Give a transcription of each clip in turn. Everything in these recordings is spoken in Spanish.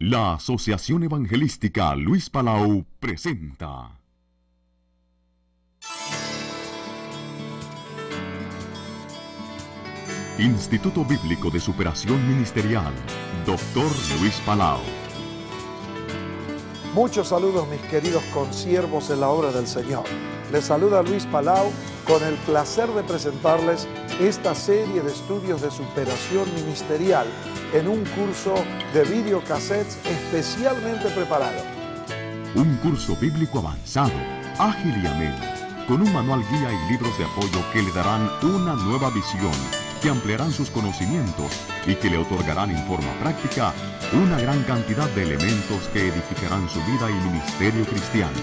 La Asociación Evangelística Luis Palau presenta Instituto Bíblico de Superación Ministerial, Dr. Luis Palau. Muchos saludos, mis queridos consiervos en la obra del Señor. Les saluda Luis Palau con el placer de presentarles esta serie de estudios de superación ministerial en un curso de videocassettes especialmente preparado. Un curso bíblico avanzado, ágil y ameno, con un manual guía y libros de apoyo que le darán una nueva visión, que ampliarán sus conocimientos y que le otorgarán en forma práctica una gran cantidad de elementos que edificarán su vida y ministerio cristiano.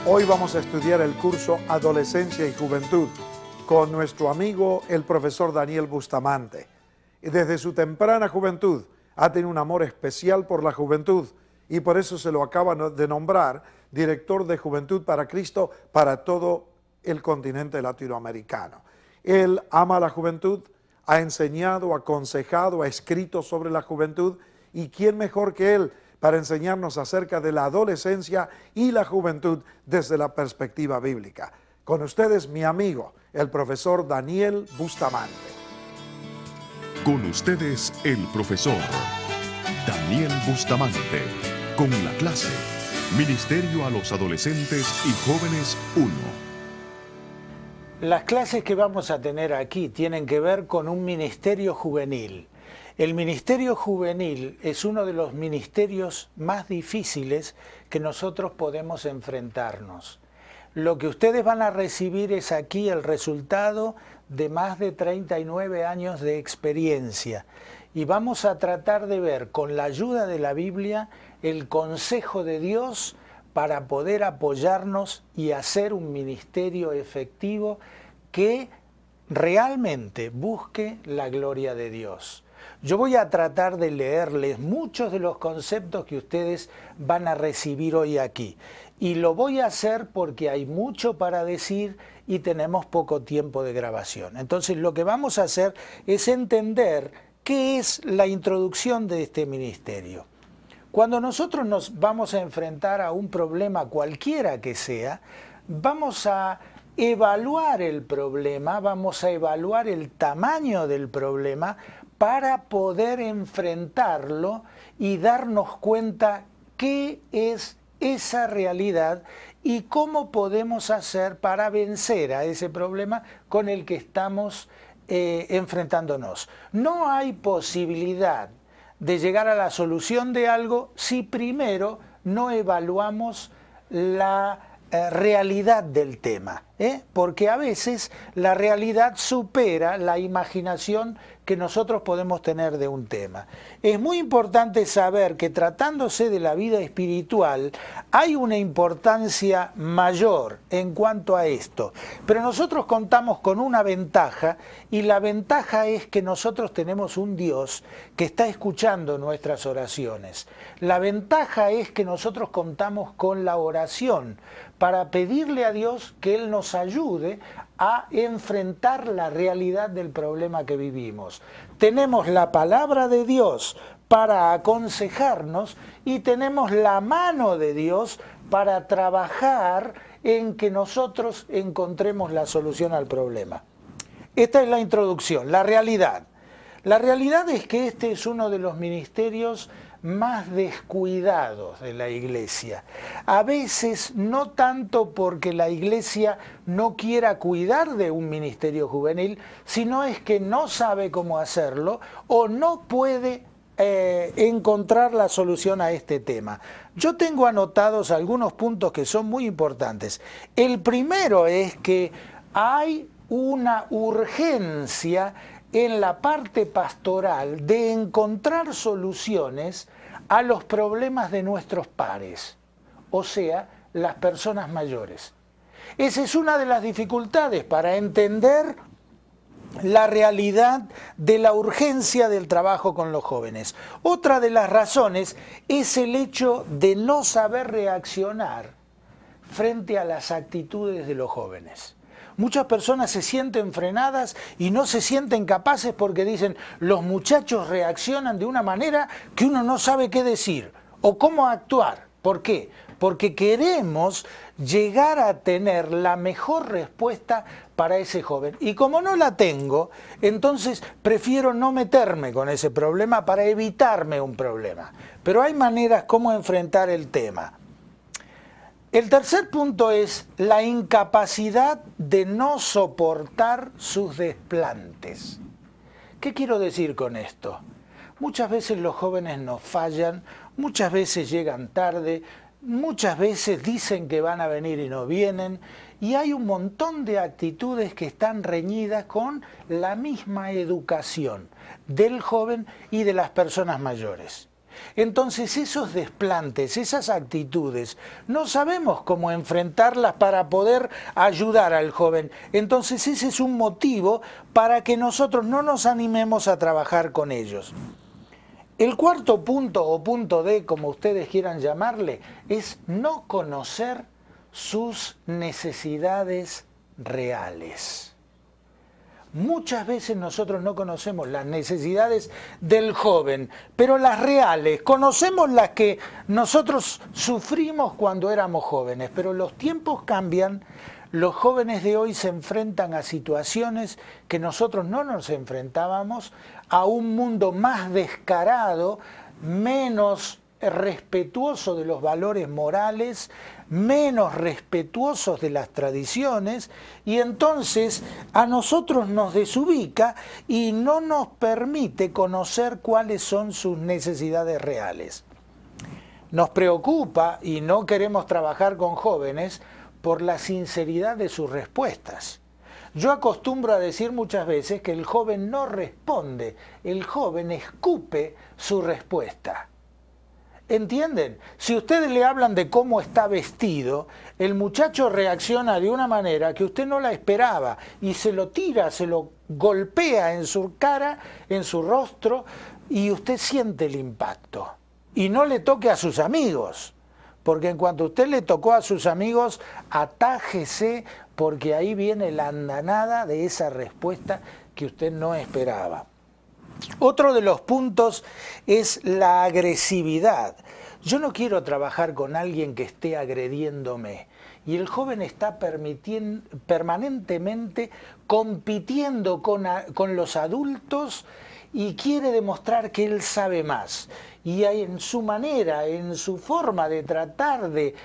Hoy vamos a estudiar el curso Adolescencia y Juventud con nuestro amigo el profesor Daniel Bustamante. Desde su temprana juventud ha tenido un amor especial por la juventud y por eso se lo acaban de nombrar director de Juventud para Cristo para todo el continente latinoamericano. Él ama la juventud, ha enseñado, aconsejado, ha escrito sobre la juventud, y quién mejor que él para enseñarnos acerca de la adolescencia y la juventud desde la perspectiva bíblica. Con ustedes, mi amigo, el profesor Daniel Bustamante. Con ustedes, el profesor Daniel Bustamante, con la clase Ministerio a los Adolescentes y Jóvenes 1. Las clases que vamos a tener aquí tienen que ver con un ministerio juvenil. El ministerio juvenil es uno de los ministerios más difíciles que nosotros podemos enfrentarnos. Lo que ustedes van a recibir es aquí el resultado de más de 39 años de experiencia. Y vamos a tratar de ver con la ayuda de la Biblia el consejo de Dios para poder apoyarnos y hacer un ministerio efectivo que realmente busque la gloria de Dios. Yo voy a tratar de leerles muchos de los conceptos que ustedes van a recibir hoy aquí. Y lo voy a hacer porque hay mucho para decir y tenemos poco tiempo de grabación. Entonces lo que vamos a hacer es entender qué es la introducción de este ministerio. Cuando nosotros nos vamos a enfrentar a un problema cualquiera que sea, vamos a evaluar el problema, vamos a evaluar el tamaño del problema para poder enfrentarlo y darnos cuenta qué es esa realidad y cómo podemos hacer para vencer a ese problema con el que estamos enfrentándonos. No hay posibilidad de llegar a la solución de algo si primero no evaluamos la realidad del tema, porque a veces la realidad supera la imaginación que nosotros podemos tener de un tema. Es muy importante saber que tratándose de la vida espiritual hay una importancia mayor en cuanto a esto, pero nosotros contamos con una ventaja, y la ventaja es que nosotros tenemos un Dios que está escuchando nuestras oraciones. La ventaja es que nosotros contamos con la oración para pedirle a Dios que Él nos ayude a enfrentar la realidad del problema que vivimos. Tenemos la palabra de Dios para aconsejarnos y tenemos la mano de Dios para trabajar en que nosotros encontremos la solución al problema. Esta es la introducción, la realidad. La realidad es que este es uno de los ministerios más descuidados de la iglesia. A veces no tanto porque la iglesia no quiera cuidar de un ministerio juvenil, sino es que no sabe cómo hacerlo o no puede encontrar la solución a este tema. Yo tengo anotados algunos puntos que son muy importantes. El primero es que hay una urgencia en la parte pastoral de encontrar soluciones a los problemas de nuestros pares, o sea, las personas mayores. Esa es una de las dificultades para entender la realidad de la urgencia del trabajo con los jóvenes. Otra de las razones es el hecho de no saber reaccionar frente a las actitudes de los jóvenes. Muchas personas se sienten frenadas y no se sienten capaces porque dicen, los muchachos reaccionan de una manera que uno no sabe qué decir o cómo actuar. ¿Por qué? Porque queremos llegar a tener la mejor respuesta para ese joven. Y como no la tengo, entonces prefiero no meterme con ese problema para evitarme un problema. Pero hay maneras como enfrentar el tema. El tercer punto es la incapacidad de no soportar sus desplantes. ¿Qué quiero decir con esto? Muchas veces los jóvenes nos fallan, muchas veces llegan tarde, muchas veces dicen que van a venir y no vienen, y hay un montón de actitudes que están reñidas con la misma educación del joven y de las personas mayores. Entonces esos desplantes, esas actitudes, no sabemos cómo enfrentarlas para poder ayudar al joven. Entonces ese es un motivo para que nosotros no nos animemos a trabajar con ellos. El cuarto punto, o punto D, como ustedes quieran llamarle, es no conocer sus necesidades reales. Muchas veces nosotros no conocemos las necesidades del joven, pero las reales. Conocemos las que nosotros sufrimos cuando éramos jóvenes, pero los tiempos cambian. Los jóvenes de hoy se enfrentan a situaciones que nosotros no nos enfrentábamos, a un mundo más descarado, menos respetuoso de los valores morales, menos respetuosos de las tradiciones, y entonces a nosotros nos desubica y no nos permite conocer cuáles son sus necesidades reales. Nos preocupa y no queremos trabajar con jóvenes por la sinceridad de sus respuestas. Yo acostumbro a decir muchas veces que el joven no responde, el joven escupe su respuesta. ¿Entienden? Si ustedes le hablan de cómo está vestido, el muchacho reacciona de una manera que usted no la esperaba y se lo tira, se lo golpea en su cara, en su rostro, y usted siente el impacto. Y no le toque a sus amigos, porque en cuanto usted le tocó a sus amigos, atájese, porque ahí viene la andanada de esa respuesta que usted no esperaba. Otro de los puntos es la agresividad. Yo no quiero trabajar con alguien que esté agrediéndome. Y el joven está permanentemente compitiendo con los adultos y quiere demostrar que él sabe más. Y en su manera, en su forma de tratar de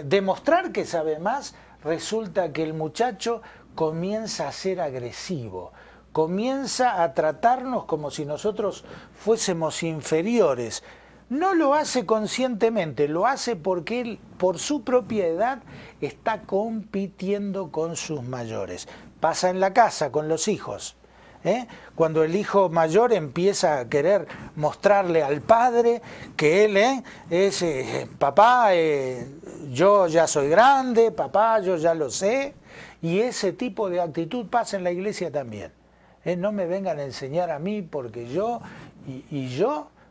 demostrar que sabe más, resulta que el muchacho comienza a ser agresivo. Comienza a tratarnos como si nosotros fuésemos inferiores. No lo hace conscientemente, lo hace porque él, por su propia edad, está compitiendo con sus mayores. Pasa en la casa con los hijos. Cuando el hijo mayor empieza a querer mostrarle al padre que él es papá, yo ya soy grande, papá, yo ya lo sé, y ese tipo de actitud pasa en la iglesia también. No me vengan a enseñar a mí porque yo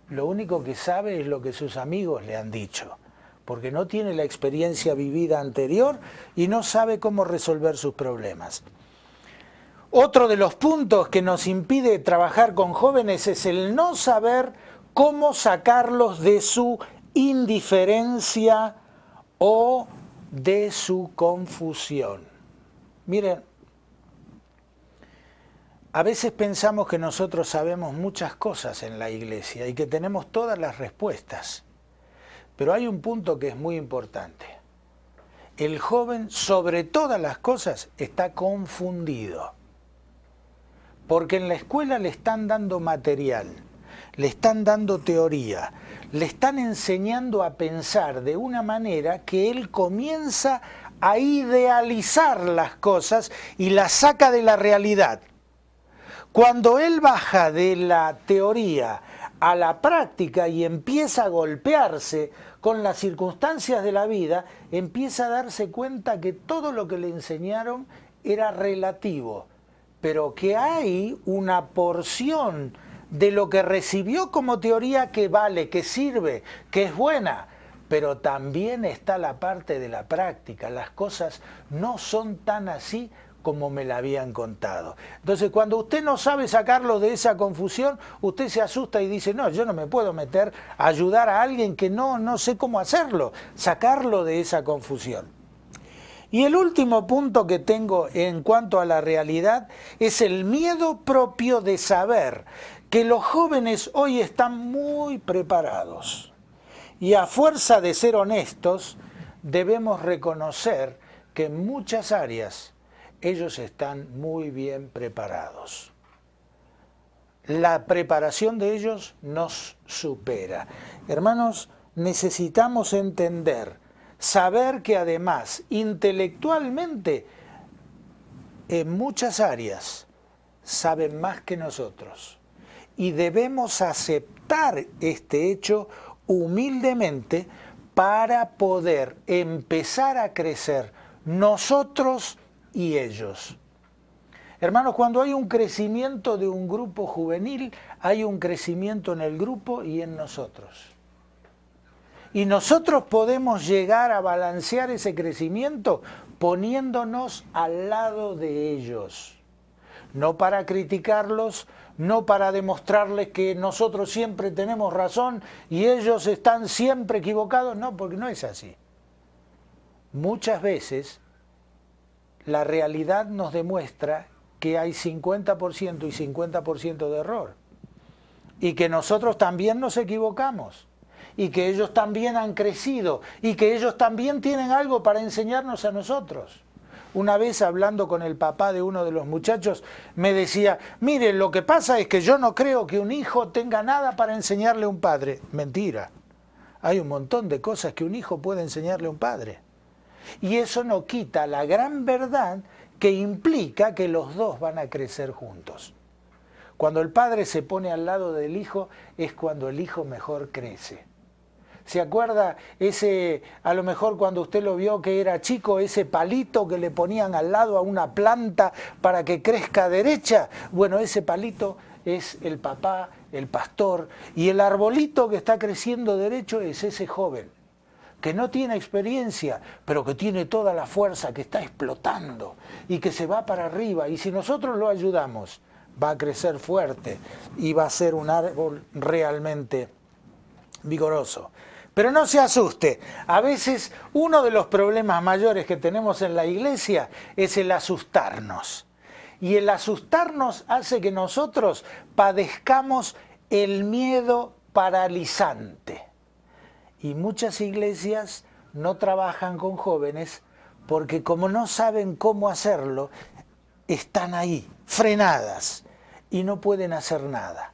lo único que sabe es lo que sus amigos le han dicho, porque no tiene la experiencia vivida anterior y no sabe cómo resolver sus problemas. Otro de los puntos que nos impide trabajar con jóvenes es el no saber cómo sacarlos de su indiferencia o de su confusión. Miren, a veces pensamos que nosotros sabemos muchas cosas en la iglesia y que tenemos todas las respuestas, pero hay un punto que es muy importante. El joven, sobre todas las cosas, está confundido. Porque en la escuela le están dando material, le están dando teoría, le están enseñando a pensar de una manera que él comienza a idealizar las cosas y las saca de la realidad. Cuando él baja de la teoría a la práctica y empieza a golpearse con las circunstancias de la vida, empieza a darse cuenta que todo lo que le enseñaron era relativo, pero que hay una porción de lo que recibió como teoría que vale, que sirve, que es buena, pero también está la parte de la práctica. Las cosas no son tan así como me la habían contado. Entonces, cuando usted no sabe sacarlo de esa confusión, usted se asusta y dice, no, yo no me puedo meter a ayudar a alguien que no sé cómo hacerlo, sacarlo de esa confusión. Y el último punto que tengo en cuanto a la realidad es el miedo propio de saber que los jóvenes hoy están muy preparados. Y a fuerza de ser honestos, debemos reconocer que en muchas áreas ellos están muy bien preparados. La preparación de ellos nos supera. Hermanos, necesitamos entender, saber que además, intelectualmente, en muchas áreas, saben más que nosotros. Y debemos aceptar este hecho humildemente para poder empezar a crecer nosotros y ellos. Hermanos, cuando hay un crecimiento de un grupo juvenil, hay un crecimiento en el grupo y en nosotros. Y nosotros podemos llegar a balancear ese crecimiento poniéndonos al lado de ellos. No para criticarlos, no para demostrarles que nosotros siempre tenemos razón y ellos están siempre equivocados, no, porque no es así. Muchas veces la realidad nos demuestra que hay 50% y 50% de error. Y que nosotros también nos equivocamos. Y que ellos también han crecido. Y que ellos también tienen algo para enseñarnos a nosotros. Una vez hablando con el papá de uno de los muchachos, me decía, mire, lo que pasa es que yo no creo que un hijo tenga nada para enseñarle a un padre. Mentira. Hay un montón de cosas que un hijo puede enseñarle a un padre. Y eso no quita la gran verdad que implica que los dos van a crecer juntos. Cuando el padre se pone al lado del hijo es cuando el hijo mejor crece. ¿Se acuerda ese, a lo mejor cuando usted lo vio que era chico, ese palito que le ponían al lado a una planta para que crezca derecha? Bueno, ese palito es el papá, el pastor, y el arbolito que está creciendo derecho es ese joven, que no tiene experiencia, pero que tiene toda la fuerza, que está explotando y que se va para arriba. Y si nosotros lo ayudamos, va a crecer fuerte y va a ser un árbol realmente vigoroso. Pero no se asuste, a veces uno de los problemas mayores que tenemos en la iglesia es el asustarnos. Y el asustarnos hace que nosotros padezcamos el miedo paralizante. Y muchas iglesias no trabajan con jóvenes porque como no saben cómo hacerlo, están ahí, frenadas, y no pueden hacer nada.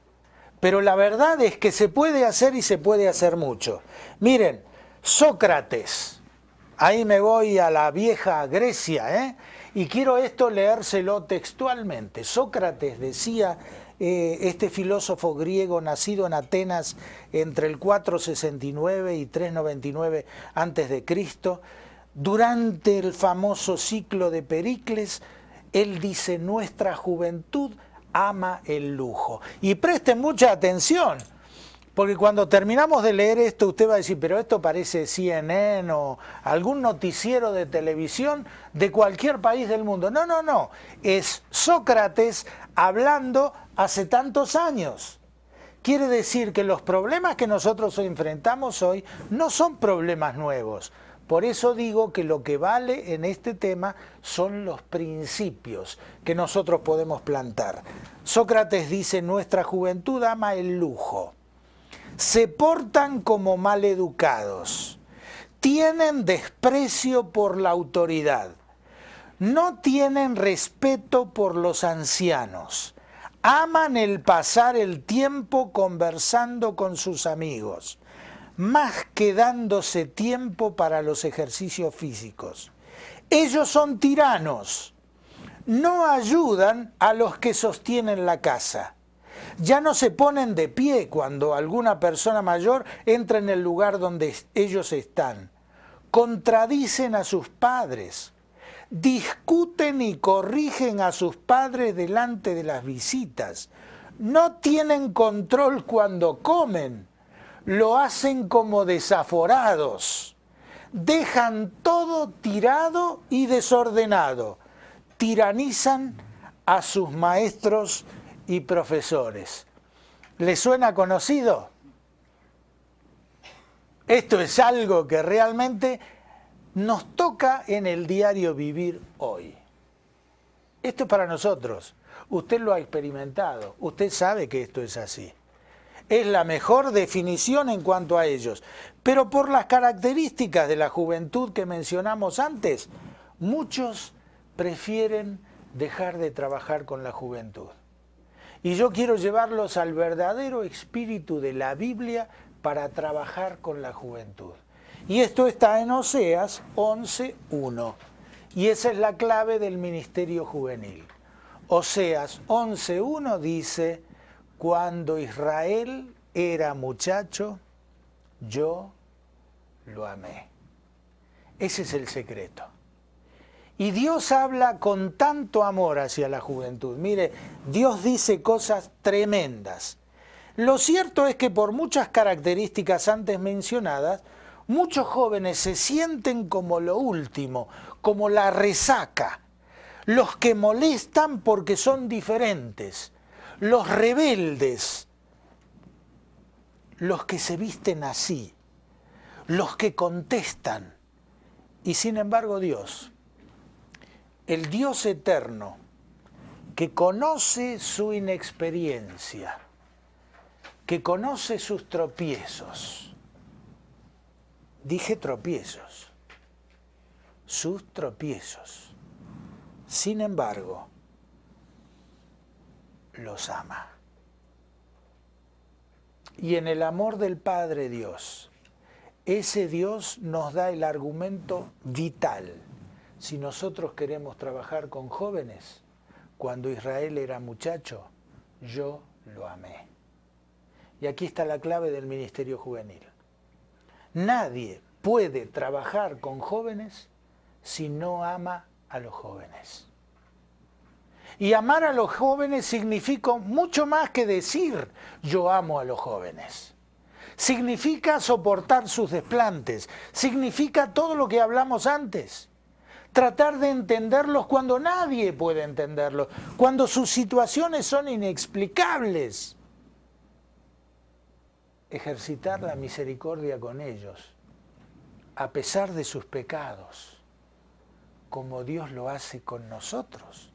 Pero la verdad es que se puede hacer y se puede hacer mucho. Miren, Sócrates, ahí me voy a la vieja Grecia, y quiero esto leérselo textualmente. Sócrates decía, este filósofo griego nacido en Atenas entre el 469 y 399 a.C., durante el famoso ciclo de Pericles, él dice, nuestra juventud ama el lujo. Y presten mucha atención, porque cuando terminamos de leer esto, usted va a decir, pero esto parece CNN o algún noticiero de televisión de cualquier país del mundo. No, no, no. Es Sócrates hablando hace tantos años. Quiere decir que los problemas que nosotros enfrentamos hoy no son problemas nuevos. Por eso digo que lo que vale en este tema son los principios que nosotros podemos plantar. Sócrates dice, nuestra juventud ama el lujo. Se portan como maleducados. Tienen desprecio por la autoridad. No tienen respeto por los ancianos. Aman el pasar el tiempo conversando con sus amigos, más que dándose tiempo para los ejercicios físicos. Ellos son tiranos, no ayudan a los que sostienen la casa. Ya no se ponen de pie cuando alguna persona mayor entra en el lugar donde ellos están. Contradicen a sus padres. Discuten y corrigen a sus padres delante de las visitas. No tienen control cuando comen. Lo hacen como desaforados. Dejan todo tirado y desordenado. tiranizan a sus maestros y profesores. ¿Les suena conocido? Esto es algo que realmente nos toca en el diario vivir hoy. Esto es para nosotros. Usted lo ha experimentado. Usted sabe que esto es así. Es la mejor definición en cuanto a ellos. Pero por las características de la juventud que mencionamos antes, muchos prefieren dejar de trabajar con la juventud. Y yo quiero llevarlos al verdadero espíritu de la Biblia para trabajar con la juventud. Y esto está en Oseas 11:1. Y esa es la clave del ministerio juvenil. Oseas 11:1 dice: cuando Israel era muchacho, yo lo amé. Ese es el secreto. Y Dios habla con tanto amor hacia la juventud. Mire, Dios dice cosas tremendas. Lo cierto es que por muchas características antes mencionadas, muchos jóvenes se sienten como lo último, como la resaca, los que molestan porque son diferentes, los rebeldes, los que se visten así, los que contestan. Y sin embargo Dios, el Dios eterno, que conoce su inexperiencia, que conoce sus tropiezos, dije tropiezos, sus tropiezos, sin embargo, los ama. Y en el amor del Padre Dios, ese Dios nos da el argumento vital. Si nosotros queremos trabajar con jóvenes, cuando Israel era muchacho, yo lo amé. Y aquí está la clave del ministerio juvenil. Nadie puede trabajar con jóvenes si no ama a los jóvenes. Y amar a los jóvenes significa mucho más que decir yo amo a los jóvenes. Significa soportar sus desplantes, significa todo lo que hablamos antes. Tratar de entenderlos cuando nadie puede entenderlos, cuando sus situaciones son inexplicables. Ejercitar la misericordia con ellos, a pesar de sus pecados, como Dios lo hace con nosotros.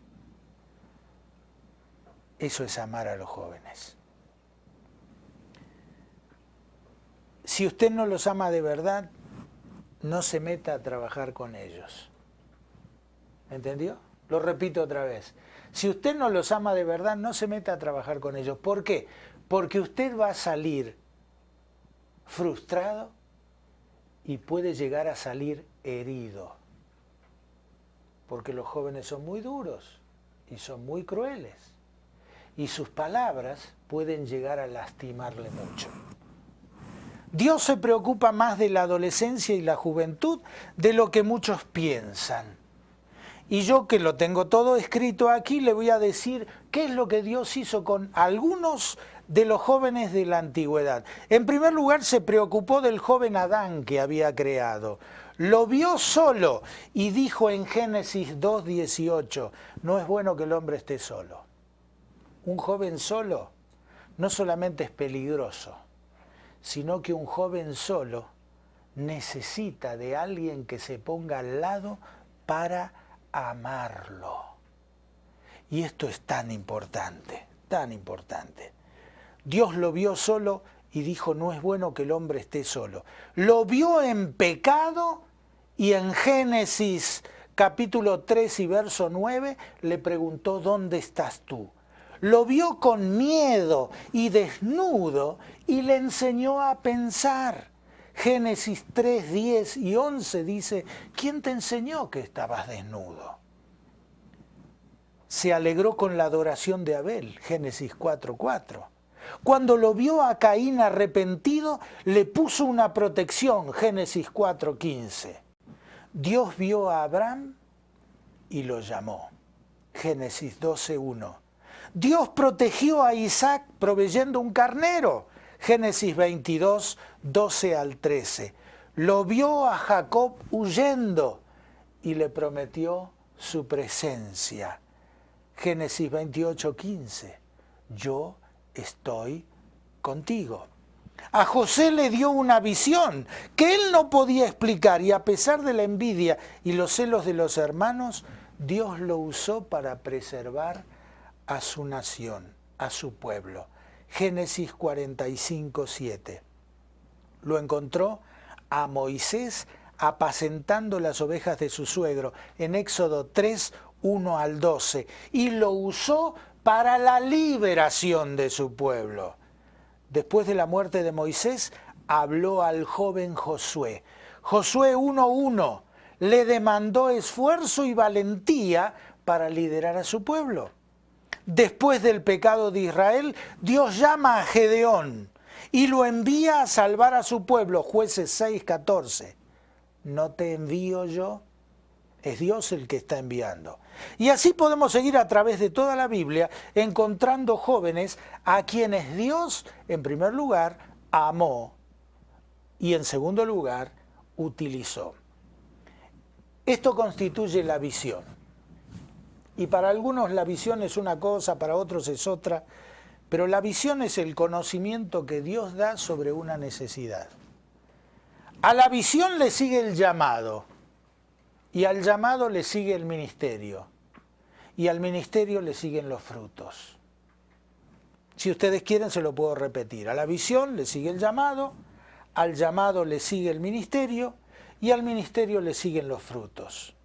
Eso es amar a los jóvenes. Si usted no los ama de verdad, no se meta a trabajar con ellos. ¿Entendió? Lo repito otra vez. Si usted no los ama de verdad, no se meta a trabajar con ellos. ¿Por qué? Porque usted va a salir frustrado y puede llegar a salir herido. Porque los jóvenes son muy duros y son muy crueles. Y sus palabras pueden llegar a lastimarle mucho. Dios se preocupa más de la adolescencia y la juventud de lo que muchos piensan. Y yo, que lo tengo todo escrito aquí, le voy a decir qué es lo que Dios hizo con algunos de los jóvenes de la antigüedad. En primer lugar, se preocupó del joven Adán que había creado. Lo vio solo y dijo en Génesis 2:18, no es bueno que el hombre esté solo. Un joven solo no solamente es peligroso, sino que un joven solo necesita de alguien que se ponga al lado para amarlo. Y esto es tan importante, tan importante. Dios lo vio solo y dijo, no es bueno que el hombre esté solo. Lo vio en pecado y en Génesis capítulo 3 y verso 9 le preguntó, ¿dónde estás tú? Lo vio con miedo y desnudo y le enseñó a pensar. Génesis 3, 10 y 11 dice, ¿quién te enseñó que estabas desnudo? Se alegró con la adoración de Abel, Génesis 4, 4. Cuando lo vio a Caín arrepentido, le puso una protección, Génesis 4, 15. Dios vio a Abraham y lo llamó, Génesis 12, 1. Dios protegió a Isaac proveyendo un carnero, Génesis 22, 12 al 13. Lo vio a Jacob huyendo y le prometió su presencia. Génesis 28:15. Yo estoy contigo. A José le dio una visión que él no podía explicar y a pesar de la envidia y los celos de los hermanos, Dios lo usó para preservar a su nación, a su pueblo. Génesis 45:7. Lo encontró a Moisés apacentando las ovejas de su suegro en Éxodo 3:1-12 y lo usó para la liberación de su pueblo. Después de la muerte de Moisés, habló al joven Josué. Josué 1:1 le demandó esfuerzo y valentía para liderar a su pueblo. Después del pecado de Israel, Dios llama a Gedeón y lo envía a salvar a su pueblo. Jueces 6:14. ¿No te envío yo? Es Dios el que está enviando. Y así podemos seguir a través de toda la Biblia encontrando jóvenes a quienes Dios, en primer lugar, amó y en segundo lugar, utilizó. Esto constituye la visión. Y para algunos la visión es una cosa, para otros es otra, pero la visión es el conocimiento que Dios da sobre una necesidad. A la visión le sigue el llamado. Y al llamado le sigue el ministerio. Y al ministerio le siguen los frutos. Si ustedes quieren se lo puedo repetir. A la visión le sigue el llamado, al llamado le sigue el ministerio y al ministerio le siguen los frutos.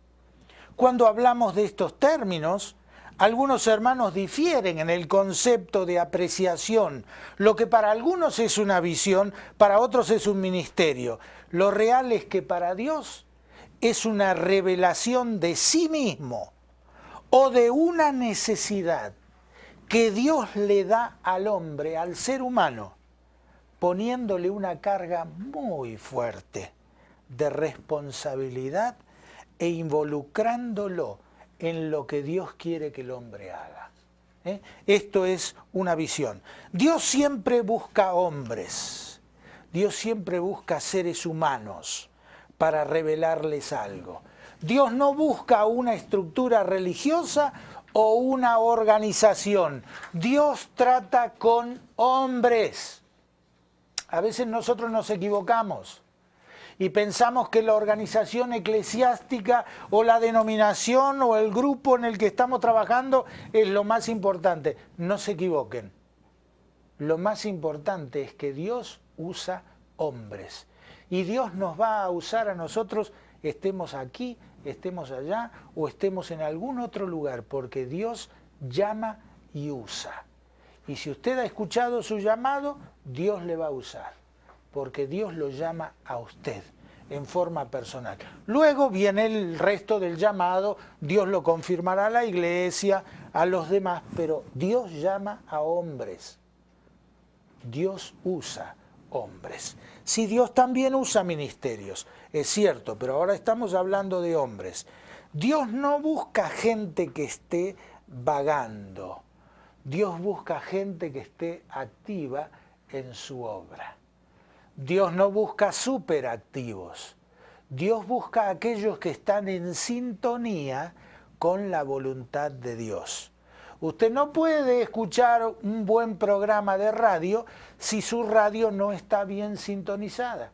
Cuando hablamos de estos términos, algunos hermanos difieren en el concepto de apreciación. Lo que para algunos es una visión, para otros es un ministerio. Lo real es que para Dios es una revelación de sí mismo o de una necesidad que Dios le da al hombre, al ser humano, poniéndole una carga muy fuerte de responsabilidad e involucrándolo en lo que Dios quiere que el hombre haga. Esto es una visión. Dios siempre busca hombres, Dios siempre busca seres humanos para revelarles algo. Dios no busca una estructura religiosa o una organización. Dios trata con hombres. A veces nosotros nos equivocamos y pensamos que la organización eclesiástica o la denominación o el grupo en el que estamos trabajando es lo más importante. No se equivoquen. Lo más importante es que Dios usa hombres. Y Dios nos va a usar a nosotros, estemos aquí, estemos allá o estemos en algún otro lugar, porque Dios llama y usa. Y si usted ha escuchado su llamado, Dios le va a usar, porque Dios lo llama a usted en forma personal. Luego viene el resto del llamado, Dios lo confirmará a la iglesia, a los demás, pero Dios llama a hombres. Dios usa hombres. Sí, Dios también usa ministerios, es cierto, pero ahora estamos hablando de hombres. Dios no busca gente que esté vagando. Dios busca gente que esté activa en su obra. Dios no busca superactivos. Dios busca a aquellos que están en sintonía con la voluntad de Dios. Usted no puede escuchar un buen programa de radio si su radio no está bien sintonizada.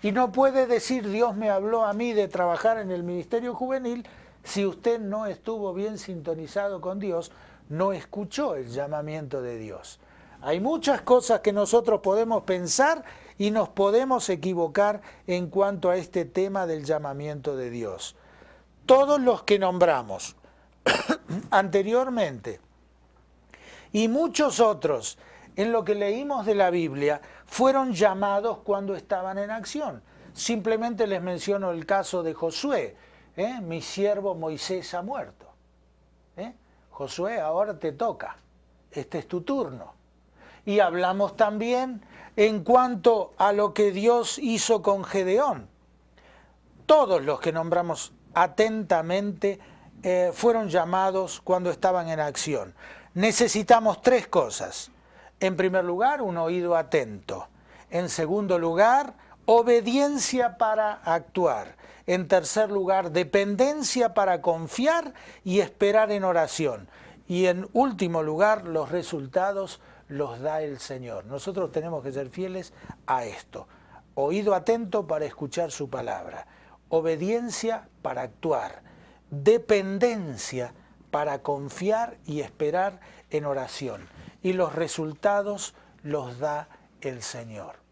Y no puede decir, Dios me habló a mí de trabajar en el ministerio juvenil, si usted no estuvo bien sintonizado con Dios, no escuchó el llamamiento de Dios. Hay muchas cosas que nosotros podemos pensar y nos podemos equivocar en cuanto a este tema del llamamiento de Dios. Todos los que nombramos anteriormente y muchos otros en lo que leímos de la Biblia fueron llamados cuando estaban en acción. Simplemente les menciono el caso de Josué. Mi siervo Moisés ha muerto. Josué, ahora te toca. Este es tu turno. Y hablamos también en cuanto a lo que Dios hizo con Gedeón. Todos los que nombramos atentamente fueron llamados cuando estaban en acción. Necesitamos tres cosas. En primer lugar, un oído atento. En segundo lugar, obediencia para actuar. En tercer lugar, dependencia para confiar y esperar en oración. Y en último lugar, los resultados los da el Señor. Nosotros tenemos que ser fieles a esto. Oído atento para escuchar su palabra. Obediencia para actuar. Dependencia para confiar y esperar en oración. Y los resultados los da el Señor.